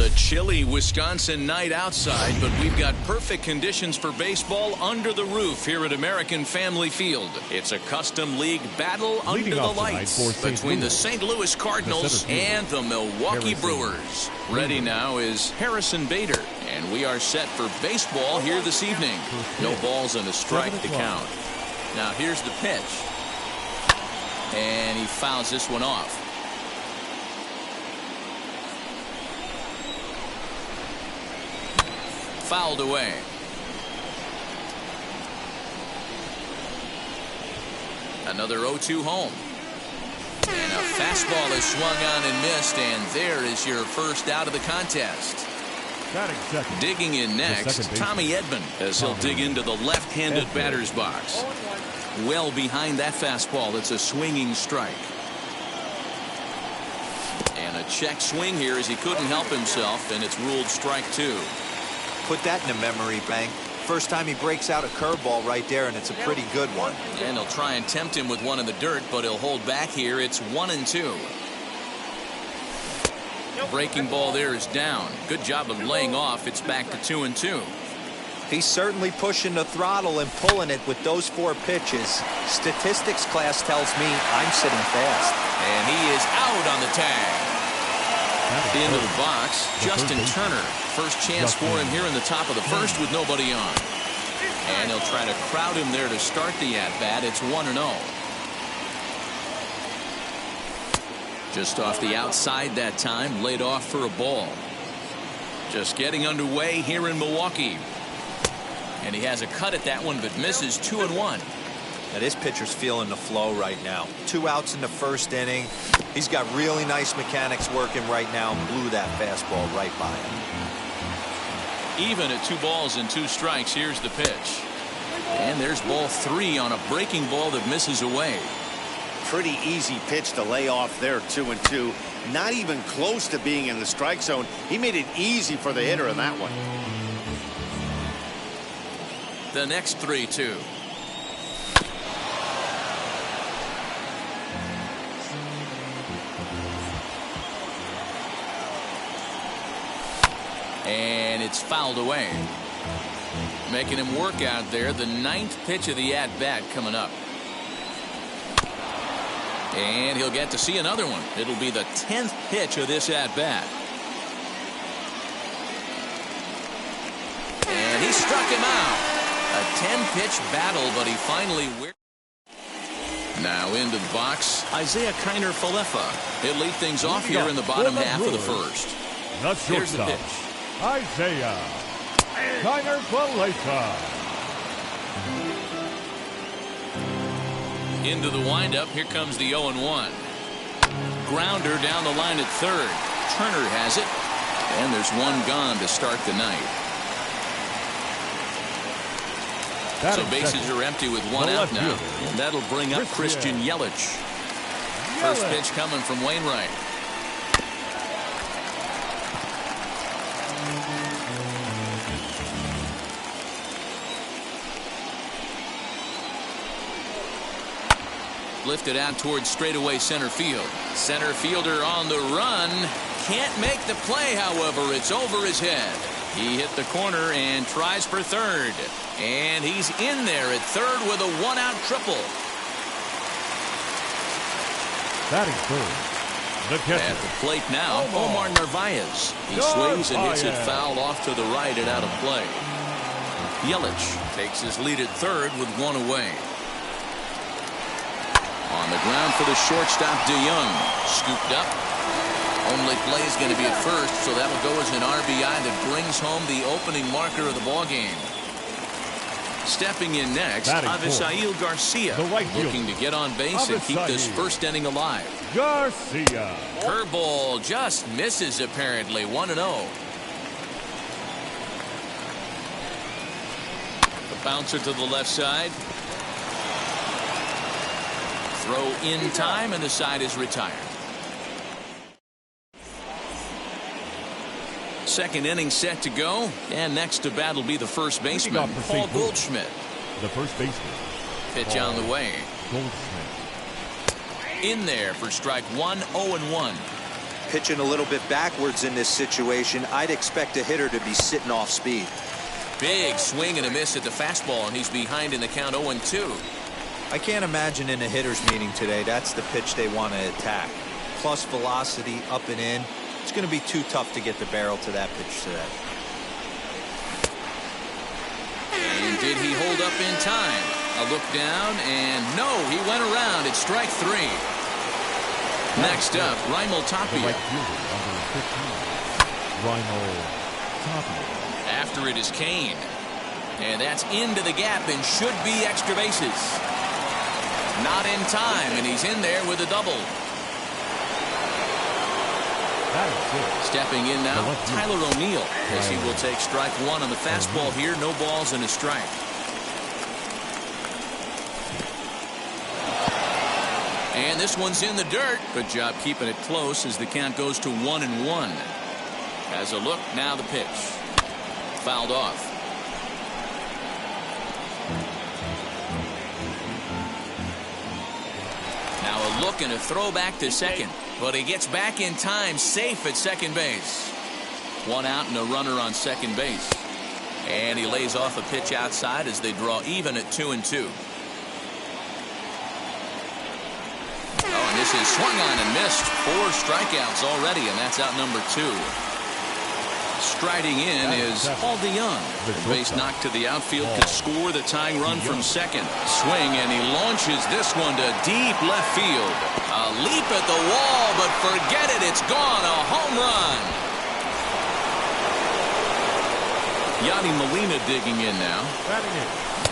a chilly Wisconsin night outside, but we've got perfect conditions for baseball under the roof here at American Family Field. It's a custom league battle under the lights between the St. Louis Cardinals and the Milwaukee Brewers. Ready now is Harrison Bader, and we are set for baseball here this evening. No balls and a strike to count. Now here's the pitch, and he fouls this one off. Fouled away. Another 0-2 home. And a fastball is swung on and missed, and there is your first out of the contest. Digging in next, Tommy Edman, as he'll dig into the left-handed batter's box. Well behind that fastball, it's a swinging strike. And a check swing here as he couldn't help himself, and it's ruled strike two. Put that in a memory bank. First time he breaks out a curveball right there, and it's a pretty good one. And he'll try and tempt him with one in the dirt, but he'll hold back here. It's 1-2. Breaking ball there is down. Good job of laying off. It's back to 2-2. He's certainly pushing the throttle and pulling it with those 4 pitches. Statistics class tells me I'm sitting fast. And he is out on the tag. Into the box, Justin Turner. First chance for him here in the top of the first with nobody on. And he'll try to crowd him there to start the at-bat. It's 1-0. Just off the outside that time, laid off for a ball. Just getting underway here in Milwaukee. And he has a cut at that one, but misses. 2-1. Now this pitcher's feeling the flow right now. 2 outs in the first inning. He's got really nice mechanics working right now and blew that fastball right by him. Even at 2 balls and 2 strikes, here's the pitch. And there's ball 3 on a breaking ball that misses away. Pretty easy pitch to lay off there, 2-2. Not even close to being in the strike zone. He made it easy for the hitter in that one. The next 3-2. And it's fouled away. Making him work out there. The 9th pitch of the at-bat coming up. And he'll get to see another one. It'll be the 10th pitch of this at-bat. And he struck him out. A 10-pitch battle, but he finally... Now into the box, Isaiah Kiner-Falefa. He'll lead things off here in the bottom half of the first. Here's the pitch. Isaiah Kiner-Falefa. Into the windup. Here comes the 0-1. Grounder down the line at third. Turner has it. And there's one gone to start the night. So bases are empty with 1 out now. And that'll bring up Christian Yelich. First pitch coming from Wainwright. Lifted out towards straightaway center field. Center fielder on the run. Can't make the play, however. It's over his head. He hit the corner and tries for third. And he's in there at third with a 1-out triple. Batting third, the catcher. At the plate now, Omar Narvaez. He swings and hits it foul off to the right and out of play. Yelich takes his lead at third with 1 away. On the ground for the shortstop, DeYoung. Scooped up. Only play is going to be at first, so that'll go as an RBI that brings home the opening marker of the ballgame. Stepping in next, Avisail Garcia, looking to get on base and keep this first inning alive. Garcia. Curveball just misses, apparently. 1-0. The bouncer to the left side. Throw in time, and the side is retired. Second inning set to go, and next to bat will be the first baseman, Paul Goldschmidt. The first baseman. Pitch on the way. Goldschmidt. In there for strike 1, 0-1. pitching a little bit backwards in this situation. I'd expect a hitter to be sitting off speed. Big swing and a miss at the fastball, and he's behind in the count 0-2. I can't imagine in a hitter's meeting today that's the pitch they want to attack. Plus velocity up and in. It's going to be too tough to get the barrel to that pitch today. And did he hold up in time? A look down, and no, he went around. It's strike 3. Next up, Raimel Tapia. Right fielder, number 15, Raimel Tapia. After it is Kane. And that's into the gap and should be extra bases. Not in time, and he's in there with a double. Stepping in now, Tyler O'Neill, as he will take strike 1 on the fastball here. No balls and a strike. And this one's in the dirt. Good job keeping it close as the count goes to 1-1. As a look, now the pitch. Fouled off. Now a look and a throw back to second. But he gets back in time, safe at second base. 1 out and a runner on second base. And he lays off a pitch outside as they draw even at 2-2. Oh, and this is swung on and missed. 4 strikeouts already, and that's out number 2. Striding in is Paul DeYoung. The base knocked to the outfield could score the tying run from second. Swing, and he launches this one to deep left field. A leap at the wall, but forget it, it's gone. A home run. Yadi Molina digging in now.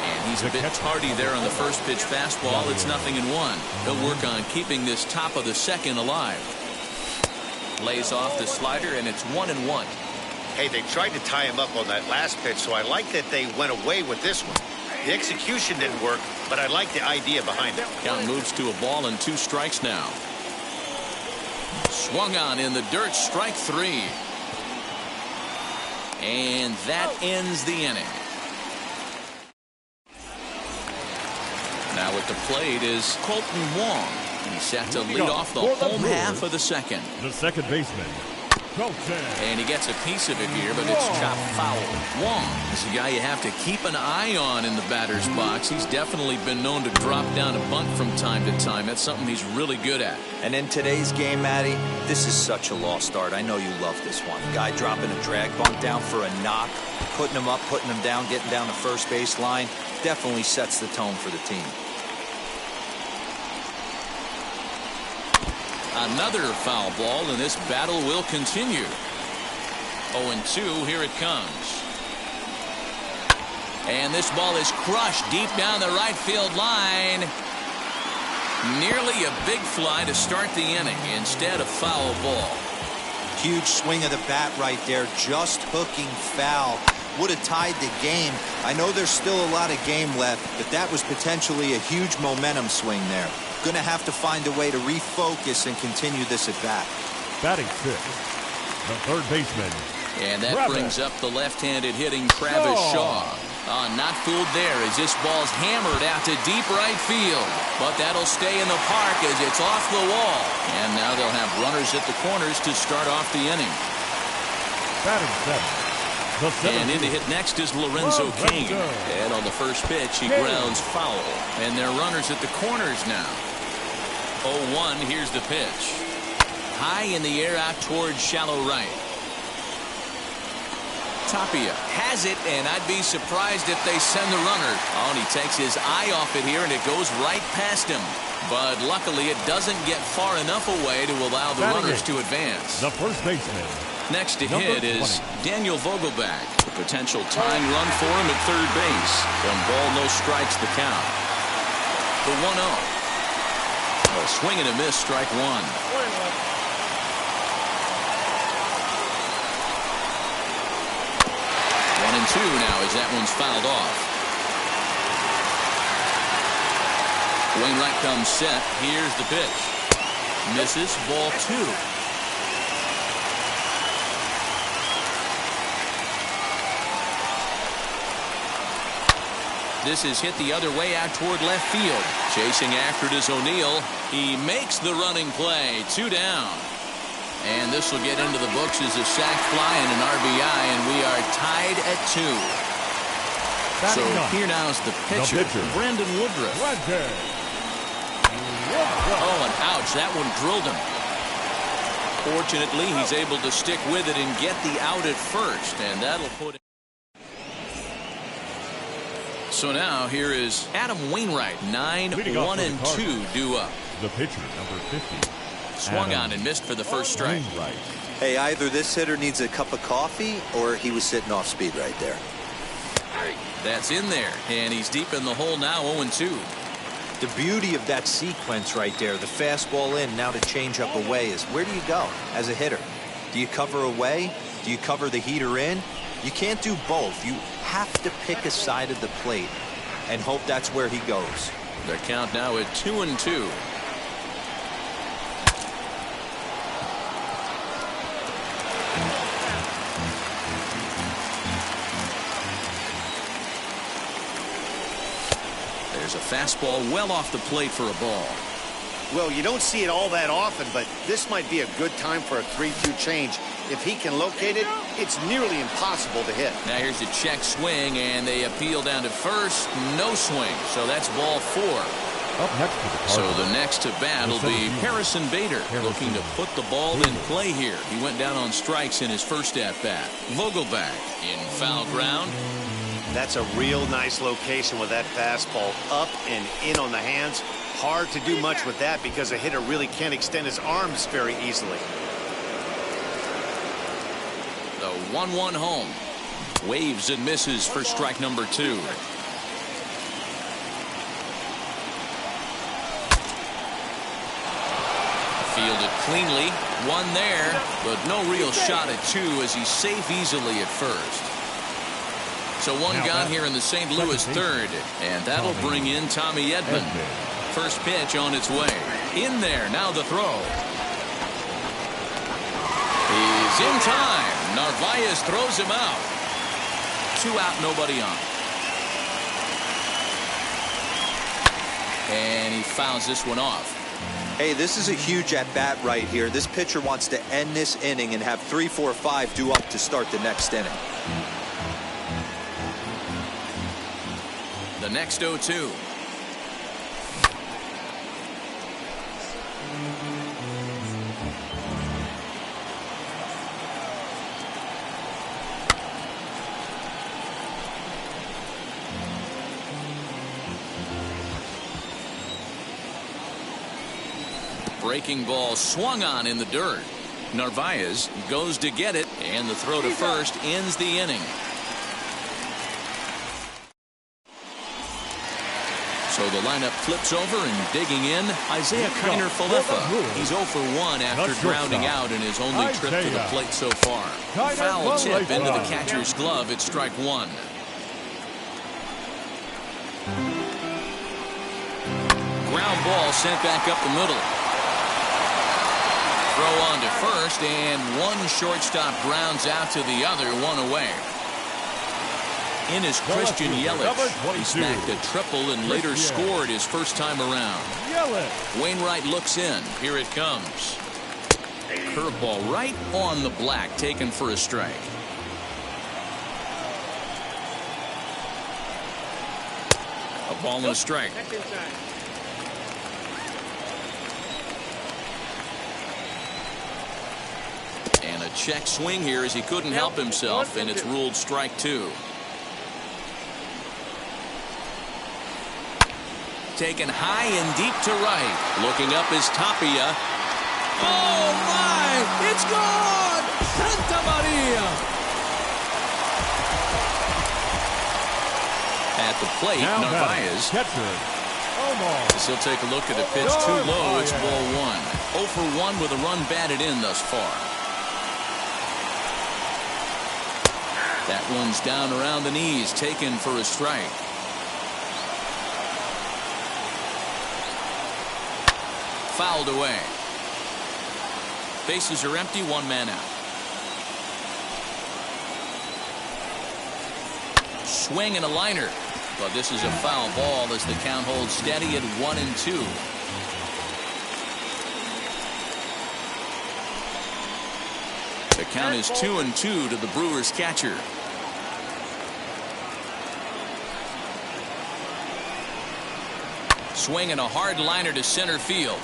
And he's a bit tardy there on the first pitch fastball. It's 0-1. He'll work on keeping this top of the second alive. Lays off the slider, and it's 1-1. Hey, they tried to tie him up on that last pitch, so I like that they went away with this one. The execution didn't work, but I like the idea behind it. Count moves to a ball and 2 strikes now. Swung on in the dirt, strike 3. And that ends the inning. Now at the plate is Colton Wong. He's set to lead off the home half of the second. The second baseman, Colton. And he gets a piece of it here, but it's chopped foul. Wong is a guy you have to keep an eye on in the batter's box. He's definitely been known to drop down a bunt from time to time. That's something he's really good at. And in today's game, Matty, this is such a lost art. I know you love this one. Guy dropping a drag bunt down for a knock, putting him up, putting him down, getting down the first base line. Definitely sets the tone for the team. Another foul ball, and this battle will continue. 0-2, here it comes. And this ball is crushed deep down the right field line. Nearly a big fly to start the inning instead of foul ball. Huge swing of the bat right there, just hooking foul. Would have tied the game. I know there's still a lot of game left, but that was potentially a huge momentum swing there. Going to have to find a way to refocus and continue this at bat. Batting 6th, the third baseman. And that brings up the left-handed hitting Travis Shaw. Not fooled there as this ball's hammered out to deep right field. But that'll stay in the park as it's off the wall. And now they'll have runners at the corners to start off the inning. Batting 7th. And in to hit next is Lorenzo Cain. And on the first pitch, he grounds foul. And they're runners at the corners now. 0-1, here's the pitch. High in the air out towards shallow right. Tapia has it, and I'd be surprised if they send the runner. Oh, and he takes his eye off it here, and it goes right past him. But luckily, it doesn't get far enough away to allow the runners to advance. The first baseman. Next to hit is Daniel Vogelbach. A potential tying run for him at third base. 1 ball, no strikes the count. The 1-0. A swing and a miss, strike 1. 1-2 now as that one's fouled off. Wainwright comes set. Here's the pitch. Misses, ball 2. This is hit the other way out toward left field. Chasing after it is O'Neill. He makes the running play. 2 down. And this will get into the books as a sac fly and an RBI, and we are tied at 2. So here now is the pitcher, Brandon Woodruff. Oh, and ouch, that one drilled him. Fortunately, he's able to stick with it and get the out at first, and that'll put it. So now here is Adam Wainwright, 9-1-2 due up. The pitcher, number 50. Swung on and missed for the first strike. Wainwright. Hey, either this hitter needs a cup of coffee or he was sitting off speed right there. That's in there, and he's deep in the hole now, 0-2. The beauty of that sequence right there, the fastball in, now the changeup away, is where do you go as a hitter? Do you cover away? Do you cover the heater in? You can't do both. You have to pick a side of the plate and hope that's where he goes. The count now at 2-2. There's a fastball well off the plate for a ball. Well, you don't see it all that often, but this might be a good time for a 3-2 change. If he can locate it, it's nearly impossible to hit. Now here's a check swing, and they appeal down to first. No swing, so that's ball 4. Up next to the Cardinals. So the next to bat will be Harrison Bader, looking to put the ball in play here. He went down on strikes in his first at-bat. Vogelbach in foul ground. That's a real nice location with that fastball up and in on the hands. Hard to do much with that because a hitter really can't extend his arms very easily. The 1-1 home. Waves and misses for strike number 2. Fielded cleanly. One there, but no real shot at 2 as he's safe easily at first. So one gone here in the St. Louis third, and that'll bring in Tommy Edman. First pitch on its way. In there, now the throw. He's in time. Narvaez throws him out. 2 out, nobody on. And he fouls this one off. Hey, this is a huge at-bat right here. This pitcher wants to end this inning and have 3, 4, 5 due up to start the next inning. The next 0-2. Breaking ball swung on in the dirt. Narvaez goes to get it, and the throw to first ends the inning. So the lineup flips over, and digging in, Isaiah Kiner-Falefa. He's 0 for 1 after grounding out in his only trip to the plate so far. Foul tip into the catcher's glove at strike 1. Ground ball sent back up the middle. Throw on to first, and one shortstop grounds out to the other, 1 away. In is Christian Yelich. He snagged a triple and later scored his first time around. Wainwright looks in. Here it comes. Curveball right on the black, taken for a strike. A ball and a strike. And a check swing here as he couldn't help himself, and it's ruled strike 2. Taken high and deep to right. Looking up is Tapia. Oh my! It's gone! Santa Maria! At the plate, Narvaez. As he'll take a look at a pitch too low. It's ball 1. 0 for 1 with a run batted in thus far. That one's down around the knees, taken for a strike. Fouled away. Bases are empty, 1 man out. Swing and a liner, but this is a foul ball as the count holds steady at 1-2. count is 2-2 to the Brewers catcher. Swinging a hard liner to center field.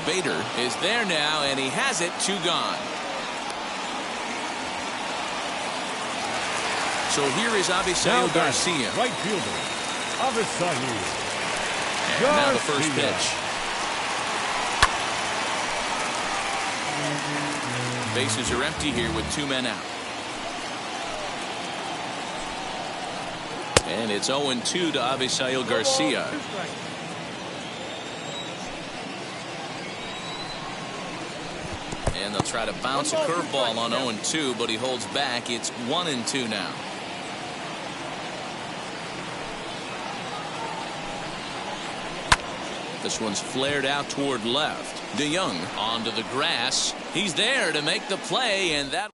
Bader is there now, and he has it. 2 gone. So here is Avisail Garcia. Right fielder, Avisail. And now the first pitch. Bases are empty here with 2 men out. And it's 0-2 to Avisail Garcia. And they'll try to bounce a curveball on 0-2, but he holds back. It's 1-2 now. This one's flared out toward left. DeYoung onto the grass. He's there to make the play, and that.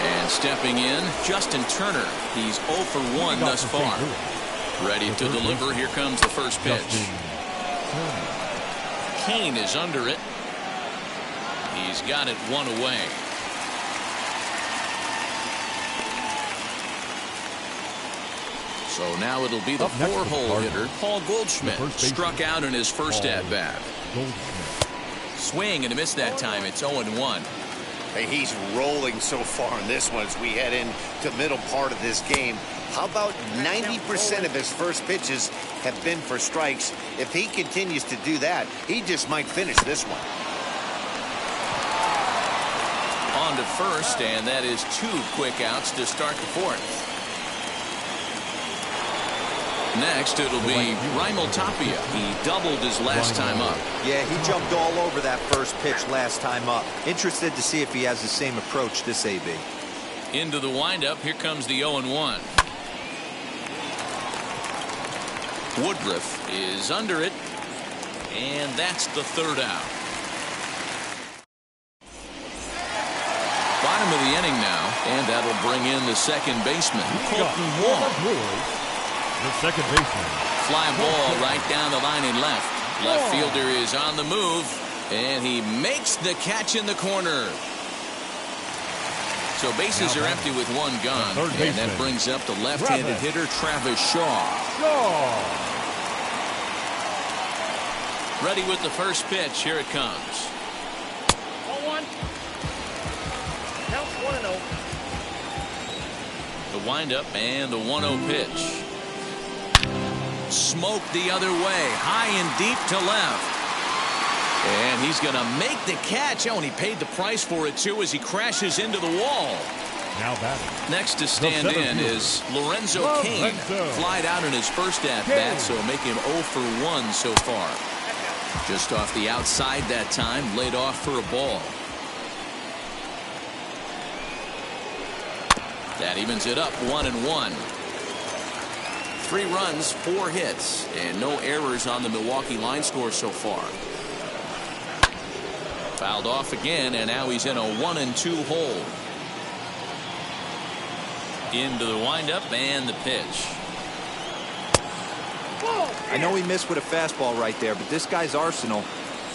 And stepping in, Justin Turner. He's 0 for 1 thus far. Ready to deliver. Here comes the first pitch. Kane is under it. He's got it 1 away. So now it'll be the 4-hole hitter, Paul Goldschmidt. Struck out in his first at-bat. Swing and a miss that time. It's 0-1. Hey, he's rolling so far in this one as we head into the middle part of this game. How about 90% of his first pitches have been for strikes? If he continues to do that, he just might finish this one. On to first, and that is 2 quick outs to start the 4th. Next, it'll be Raimel Tapia. He doubled his last time up. Yeah, he jumped all over that first pitch last time up. Interested to see if he has the same approach this AB. Into the windup. Here comes the 0-1. Woodruff is under it, and that's the 3rd out. Bottom of the inning now, and that'll bring in the second baseman, Colton Wong. The second baseman. Fly ball right down the line in left. Left fielder is on the move, and he makes the catch in the corner. So bases are empty with 1 gone, and that brings up the left-handed hitter Travis Shaw. Ready with the first pitch. Here it comes. 0-1. Count 1-0. The windup and the 1-0 pitch. Smoke the other way, high and deep to left. And he's going to make the catch. Oh, and he paid the price for it, too, as he crashes into the wall. Now batting. Next to stand in is Lorenzo Cain. Flied out in his first at-bat, so make him 0 for 1 so far. Just off the outside that time, laid off for a ball. That evens it up 1-1. 3 runs, 4 hits, and no errors on the Milwaukee line score so far. Fouled off again, and now he's in a 1-2 hole. Into the windup and the pitch. I know he missed with a fastball right there, but this guy's arsenal,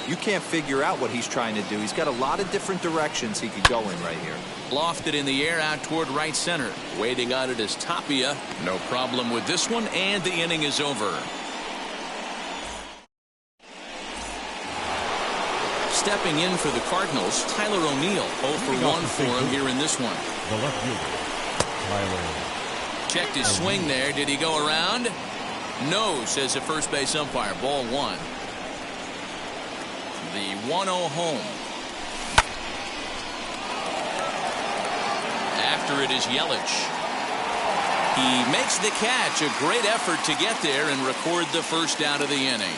you can't figure out what he's trying to do. He's got a lot of different directions he could go in right here. Lofted in the air out toward right center. Waiting on it is Tapia. No problem with this one, and the inning is over. Stepping in for the Cardinals, Tyler O'Neill. 0 for 1 for him here in this one. The left fielder, Tyler. Checked his swing there. Did he go around? No, says the first base umpire. Ball 1. The 1-0 home. After it is Yelich. He makes the catch. A great effort to get there and record the first out of the inning.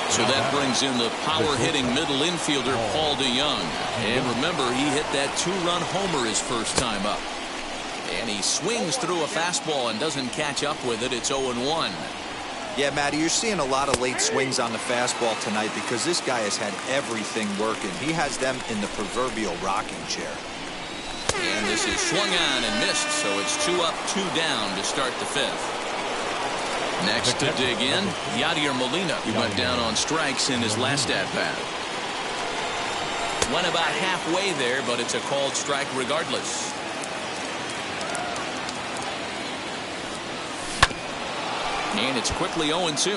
So that brings in the power-hitting middle infielder Paul DeYoung. And remember, he hit that 2-run homer his first time up. And he swings through a fastball and doesn't catch up with it. It's 0-1. Yeah, Matty, you're seeing a lot of late swings on the fastball tonight because this guy has had everything working. He has them in the proverbial rocking chair. And this is swung on and missed, so it's 2 up, 2 down to start the 5th. Next to dig in, Yadier Molina. He went down on strikes in his last at-bat. Went about halfway there, but it's a called strike regardless. And it's quickly 0-2.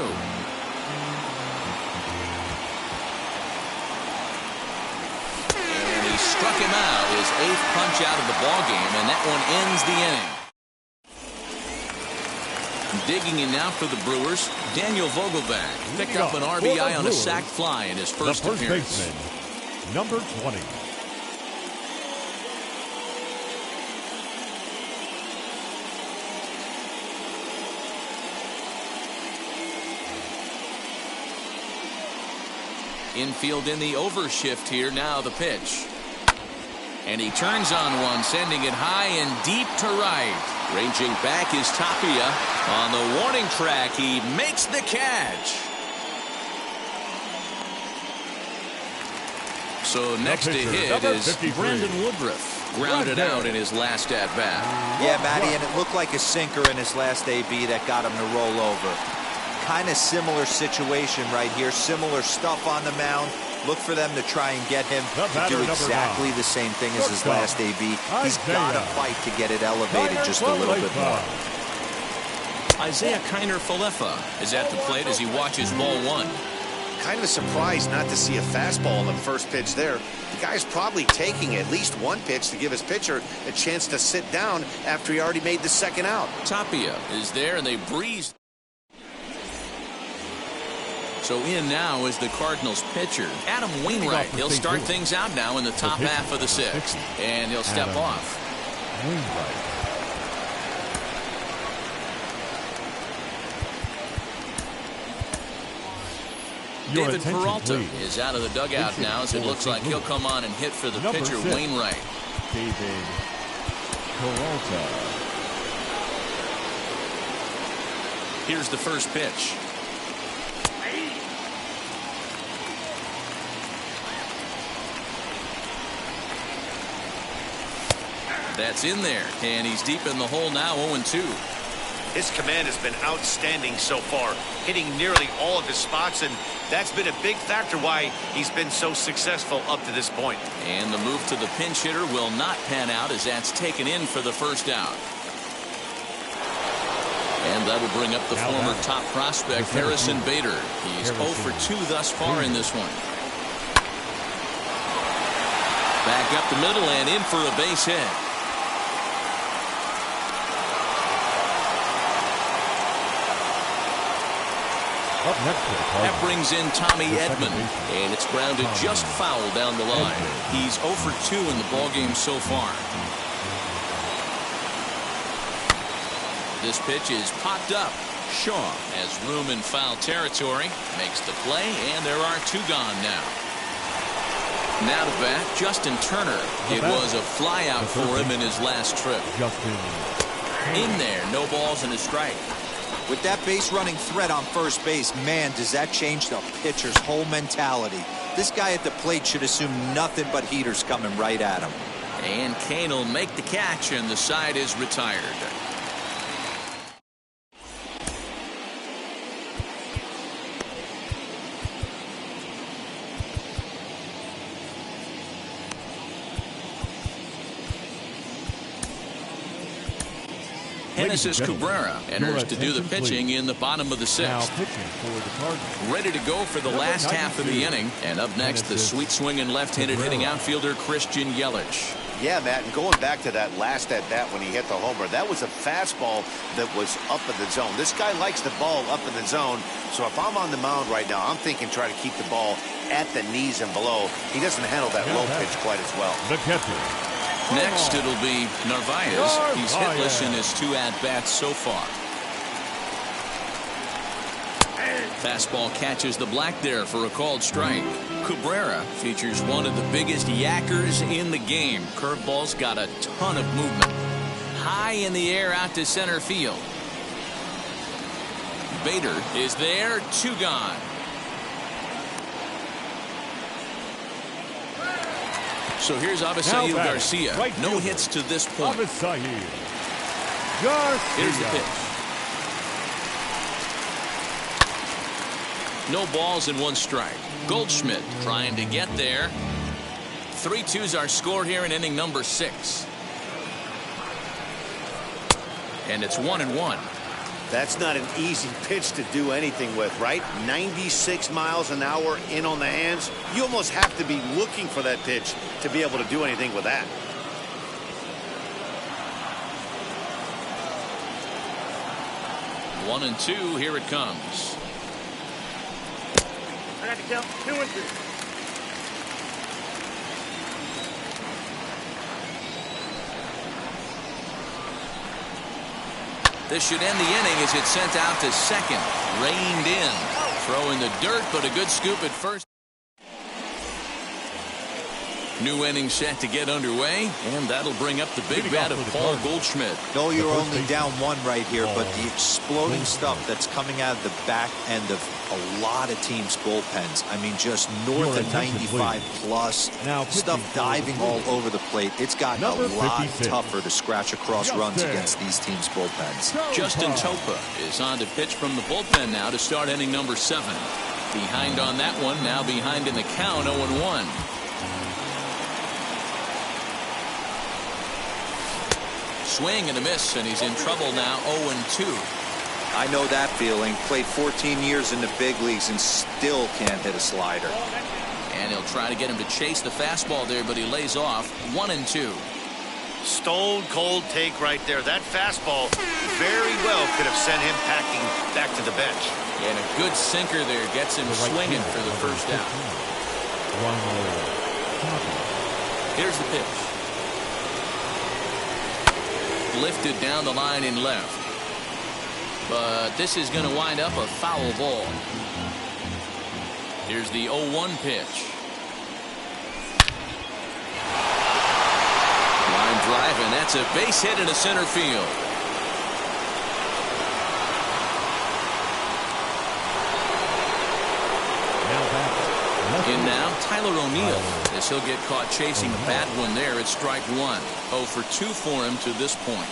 And he struck him out, his 8th punch out of the ballgame, and that one ends the inning. Digging in now for the Brewers, Daniel Vogelbach picked up an RBI on a sac fly in his first appearance. Baseman, number 20. Infield in the overshift here. Now the pitch. And he turns on one, sending it high and deep to right. Ranging back is Tapia. On the warning track, he makes the catch. So next to hit is Brandon Woodruff. Grounded out in his last at-bat. Yeah, Matty, and it looked like a sinker in his last AB that got him to roll over. Kind of similar situation right here. Similar stuff on the mound. Look for them to try and get him to do exactly the same thing as his last AB. He's got to fight to get it elevated just a little bit more. Isaiah Kiner-Falefa is at the plate as he watches ball one. Kind of surprised not to see a fastball on the first pitch there. The guy's probably taking at least one pitch to give his pitcher a chance to sit down after he already made the second out. Tapia is there, and they breeze. So in now is the Cardinals pitcher, Adam Wainwright. He'll start things out now in the top half of the 6th. And he'll step off. David Peralta is out of the dugout now, as it looks like he'll come on and hit for the pitcher, Wainwright. David Peralta. Here's the first pitch. That's in there, and he's deep in the hole now, 0-2. His command has been outstanding so far, hitting nearly all of his spots, and that's been a big factor why he's been so successful up to this point. And the move to the pinch hitter will not pan out, as that's taken in for the first out. And that'll bring up the former top prospect, Harrison Bader. He's 0 for 2 thus far in this one. Back up the middle and in for a base hit. That brings in Tommy Edman, and it's grounded just foul down the line. He's 0 for 2 in the ballgame so far. This pitch is popped up. Shaw has room in foul territory, makes the play, and there are 2 gone now. Now to bat, Justin Turner. It was a fly out for him in his last trip. In there, no balls and a strike. With that base running threat on first base, man, does that change the pitcher's whole mentality. This guy at the plate should assume nothing but heaters coming right at him. And Kane will make the catch, and the side is retired. Genesis Cabrera enters to do the pitching in the bottom of the 6th. Ready to go for the last half of the inning. And up next, the sweet swinging left-handed hitting outfielder Christian Yelich. Yeah, Matt, and going back to that last at-bat when he hit the homer, that was a fastball that was up in the zone. This guy likes the ball up in the zone, so if I'm on the mound right now, I'm thinking try to keep the ball at the knees and below. He doesn't handle that low pitch quite as well. The catcher. Next, it'll be Narvaez. He's hitless in his 2 at-bats so far. Fastball catches the black there for a called strike. Cabrera features one of the biggest yackers in the game. Curveball's got a ton of movement. High in the air out to center field. Bader is there, 2 gone. So here's Avisail Garcia. No hits to this point. Here's the pitch. No balls and 1 strike. Goldschmidt trying to get there. 3-2's our score here in inning number 6. And it's 1-1. That's not an easy pitch to do anything with, right? 96 miles an hour in on the hands. You almost have to be looking for that pitch to be able to do anything with that. One and two, here it comes. I got to count 2 and 2. This should end the inning as it's sent out to second. Reined in. Throw in the dirt, but a good scoop at first. New inning set to get underway, and that'll bring up the big bat of Paul Goldschmidt. No, you're only down 1 right here, but the exploding stuff that's coming out of the back end of a lot of teams' bullpens. I mean, just north of 95 plus. Stuff diving all over the plate. It's gotten a lot tougher to scratch across runs against these teams' bullpens. Justin Topa is on to pitch from the bullpen now to start inning number 7. Behind on that one, now behind in the count, 0-1. Swing and a miss, and he's in trouble now, 0-2. I know that feeling. Played 14 years in the big leagues and still can't hit a slider. And he'll try to get him to chase the fastball there, but he lays off. 1-2. Stone cold take right there. That fastball very well could have sent him packing back to the bench. And a good sinker there gets him swinging for the first out. Here's the pitch. Lifted down the line in left. But this is going to wind up a foul ball. Here's the 0-1 pitch. Line drive, and that's a base hit into center field. In now, Tyler O'Neill, as he'll get caught chasing a bad one there at strike 1. 0 for 2 for him to this point.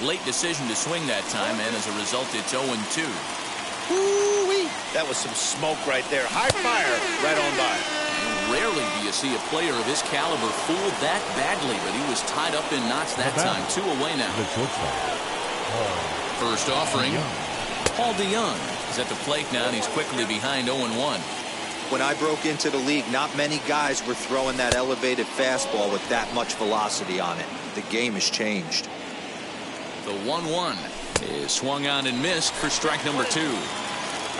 Late decision to swing that time, and as a result, it's 0-2. Woo-wee. That was some smoke right there. High fire right on by. Rarely do you see a player of his caliber fooled that badly, but he was tied up in knots that time. 2 away now. First offering, Paul DeYoung is at the plate now, and he's quickly behind 0-1. When I broke into the league, not many guys were throwing that elevated fastball with that much velocity on it. The game has changed. The 1-1 is swung on and missed for strike number 2.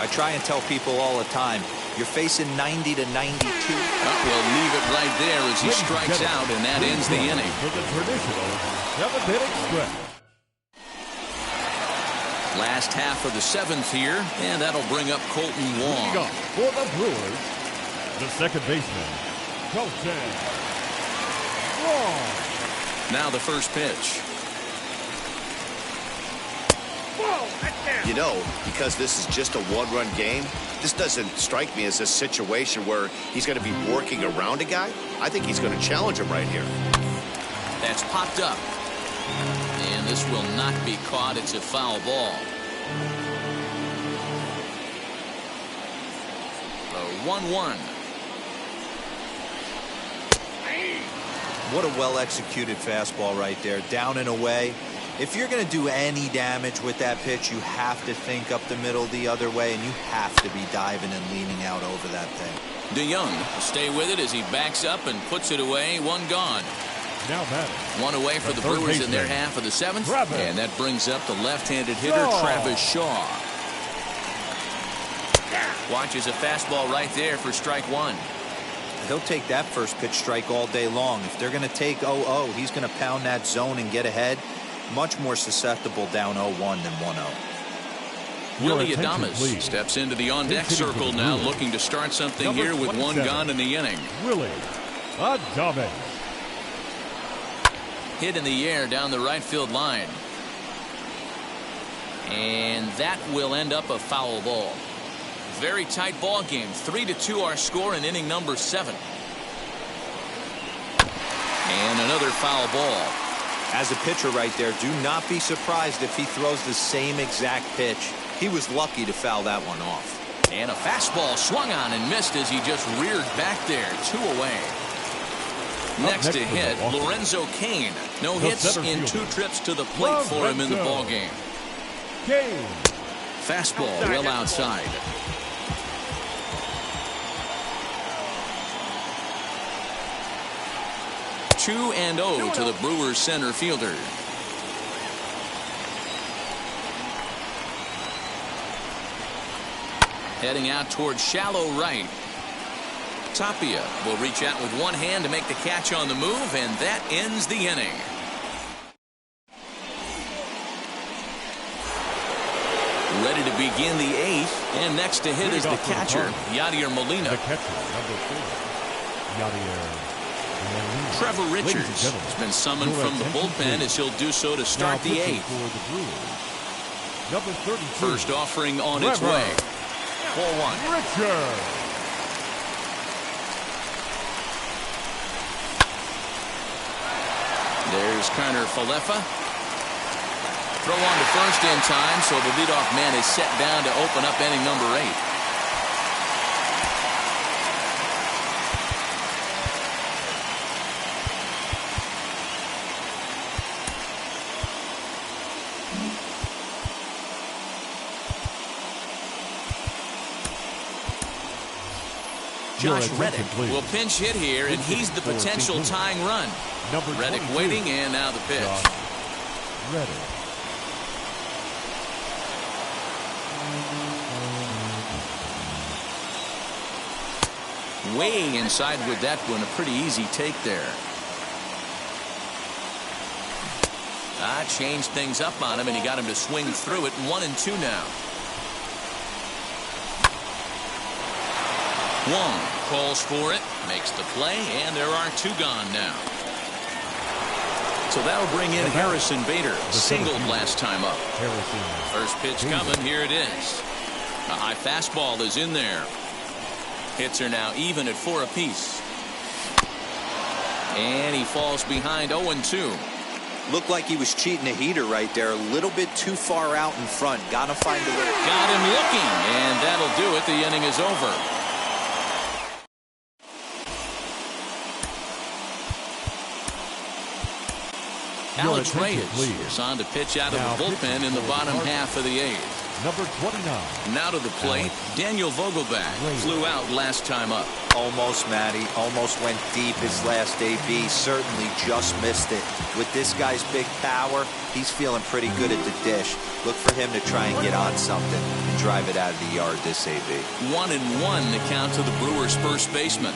I try and tell people all the time, you're facing 90 to 92. We'll leave it right there as he strikes out, and that ends the inning. For the traditional 7th-inning stretch. Last half of the 7th here, and that'll bring up Colton Wong. For the Brewers, the second baseman, Colton Wong. Now the first pitch. You know, because this is just a 1-run game, this doesn't strike me as a situation where he's going to be working around a guy. I think he's going to challenge him right here. That's popped up. And this will not be caught. It's a foul ball. The 1-1. What a well-executed fastball right there. Down and away. If you're going to do any damage with that pitch, you have to think up the middle the other way, and you have to be diving and leaning out over that thing. DeYoung will stay with it as he backs up and puts it away. 1 gone. Now batting. 1 away for the Brewers in their half of the 7th. And that brings up the left-handed hitter, Travis Shaw. Watches a fastball right there for strike 1. He'll take that first pitch strike all day long. If they're going to take 0-0, he's going to pound that zone and get ahead. Much more susceptible down 0-1 than 1-0. Willie Adames steps into the on-deck circle now, looking to start something here with 1 gone in the inning. Willie Adames. Hit in the air down the right field line. And that will end up a foul ball. Very tight ball game. 3-2 our score in inning number 7. And another foul ball. As a pitcher right there, do not be surprised if he throws the same exact pitch. He was lucky to foul that one off. And a fastball swung on and missed as he just reared back there. 2 away. Next to hit, Lorenzo Cain. No hits in 2 trips to the plate for him in the ballgame. Fastball well outside. 2-0 to the Brewers center fielder. Heading out towards shallow right. Tapia will reach out with one hand to make the catch on the move, and that ends the inning. Ready to begin the 8th, and next to hit is the catcher, Yadier Molina. The catcher, number 4, Yadier Molina. Trevor Richards has been summoned from the bullpen as he'll do so to start the 8th. Number 32. First offering on its way. 4-1. Richards. There's Kiner Falefa. Throw on to first in time, so the leadoff man is set down to open up inning number 8. Josh Reddick will pinch hit here, and he's the potential tying run. Reddick waiting, and now the pitch. Reddick. Way inside with that one, a pretty easy take there. Changed things up on him, and he got him to swing through it. 1-2 now. Wong calls for it, makes the play, and there are 2 gone now. So that'll bring in Harrison Bader. Singled last time up. First pitch coming. Here it is. A high fastball is in there. Hits are now even at 4 apiece. And he falls behind 0-2. Looked like he was cheating a heater right there. A little bit too far out in front. Gotta find a way. Got him looking, and that'll do it. The inning is over. Alex Reyes is on to pitch out of the bullpen in the bottom half of the 8th. Number 29. Now to the plate, Daniel Vogelbach flew out last time up. Almost, Matty. Almost went deep his last AB. Certainly just missed it. With this guy's big power, he's feeling pretty good at the dish. Look for him to try and get on something and drive it out of the yard this AB. 1-1 the count to the Brewers' first baseman.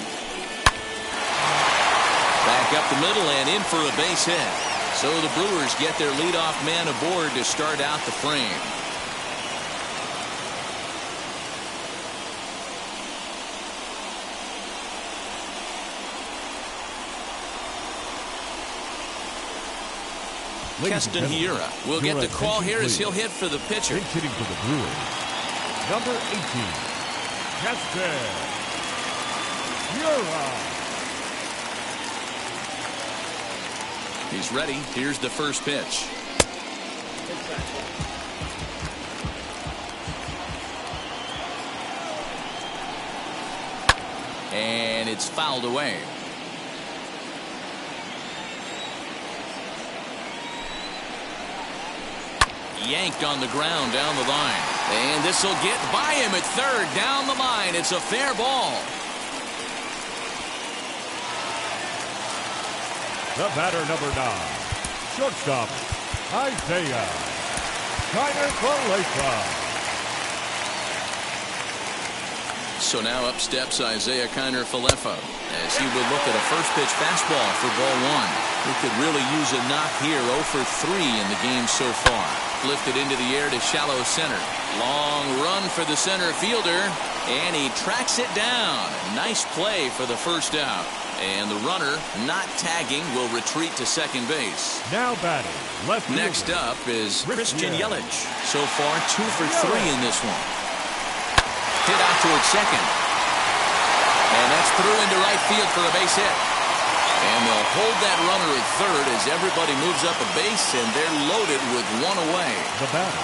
Back up the middle and in for a base hit. So the Brewers get their leadoff man aboard to start out the frame. Keston Hiura will get the call here as he'll hit for the pitcher. Hitting for the Brewers. Number 18, Keston Hiura. He's ready. Here's the first pitch. And it's fouled away. Yanked on the ground down the line. And this will get by him at third down the line. It's a fair ball. The batter, number 9, shortstop, Isaiah Kiner Falefa. So now up steps Isaiah Kiner Falefa as he will look at a first pitch fastball for ball 1. He could really use a knock here. 0 for 3 in the game so far. Lifted into the air to shallow center. Long run for the center fielder, and he tracks it down. Nice play for the first out. And the runner, not tagging, will retreat to second base. Now batting, left fielder. Next up is Christian Yelich. So far, 2 for 3 in this one. Hit out towards second. And that's through into right field for a base hit. And they'll hold that runner at third as everybody moves up a base, and they're loaded with 1 away. The batter,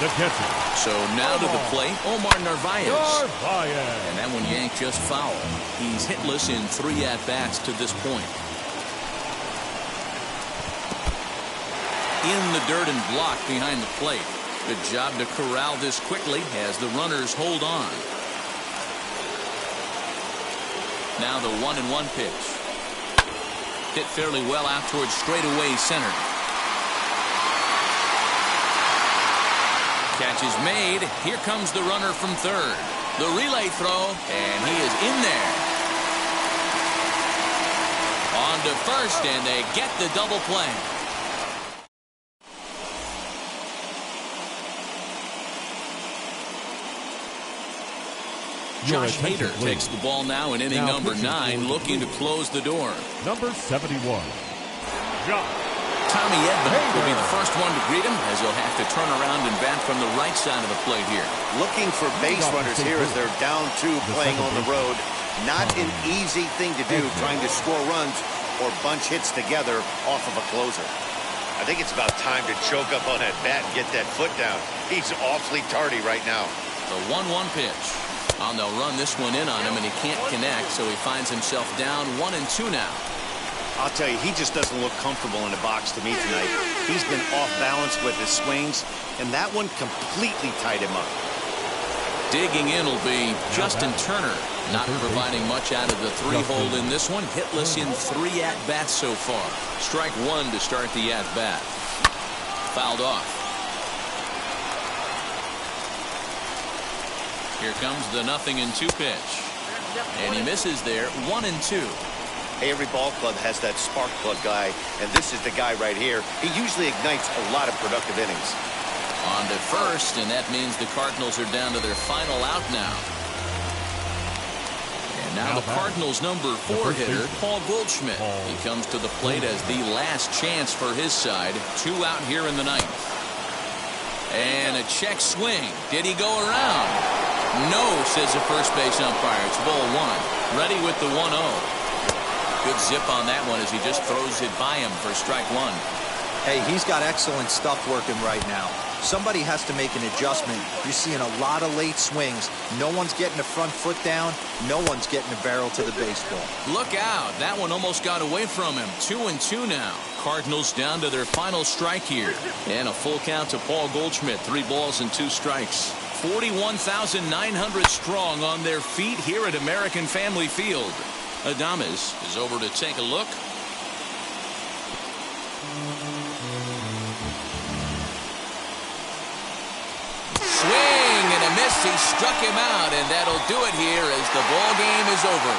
the catcher. So now to the plate, Omar Narvaez. Narvaez. And that one yanked just foul. He's hitless in 3 at-bats to this point. In the dirt and blocked behind the plate. Good job to corral this quickly as the runners hold on. Now the 1-1 pitch. Hit fairly well out towards straightaway center. Catch is made. Here comes the runner from third. The relay throw, and he is in there. On to first, and they get the double play. Josh Hader takes the ball now in inning number 9, looking to close the door. Number 71. Tommy Edman will be the first one to greet him, as he'll have to turn around and bat from the right side of the plate here. Looking for base runners here as they're down 2 playing on the road. Not an easy thing to do, trying to score runs or bunch hits together off of a closer. I think it's about time to choke up on that bat and get that foot down. He's awfully tardy right now. The 1-1 pitch. And they'll run this one in on him, and he can't connect, so he finds himself down 1-2 now. I'll tell you, he just doesn't look comfortable in the box to me tonight. He's been off balance with his swings, and that one completely tied him up. Digging in will be Justin Turner, not providing much out of the 3-hole in this one. Hitless in 3 at-bats so far. Strike 1 to start the at-bat. Fouled off. Here comes the 0-2 pitch. And he misses there, 1-2. Hey, every ball club has that spark plug guy, and this is the guy right here. He usually ignites a lot of productive innings. On to first, and that means the Cardinals are down to their final out now. And now the Cardinals' number 4 hitter, Paul Goldschmidt. He comes to the plate as the last chance for his side. 2 out here in the 9th. And a check swing. Did he go around? No, says the first base umpire. It's ball 1. Ready with the 1-0. Good zip on that one as he just throws it by him for strike 1. Hey, he's got excellent stuff working right now. Somebody has to make an adjustment. You're seeing a lot of late swings. No one's getting the front foot down. No one's getting a barrel to the baseball. Look out. That one almost got away from him. 2-2 now. Cardinals down to their final strike here. And a full count to Paul Goldschmidt. 3 balls and 2 strikes. 41,900 strong on their feet here at American Family Field. Adames is over to take a look. Swing and a miss. He struck him out, and that'll do it here as the ball game is over.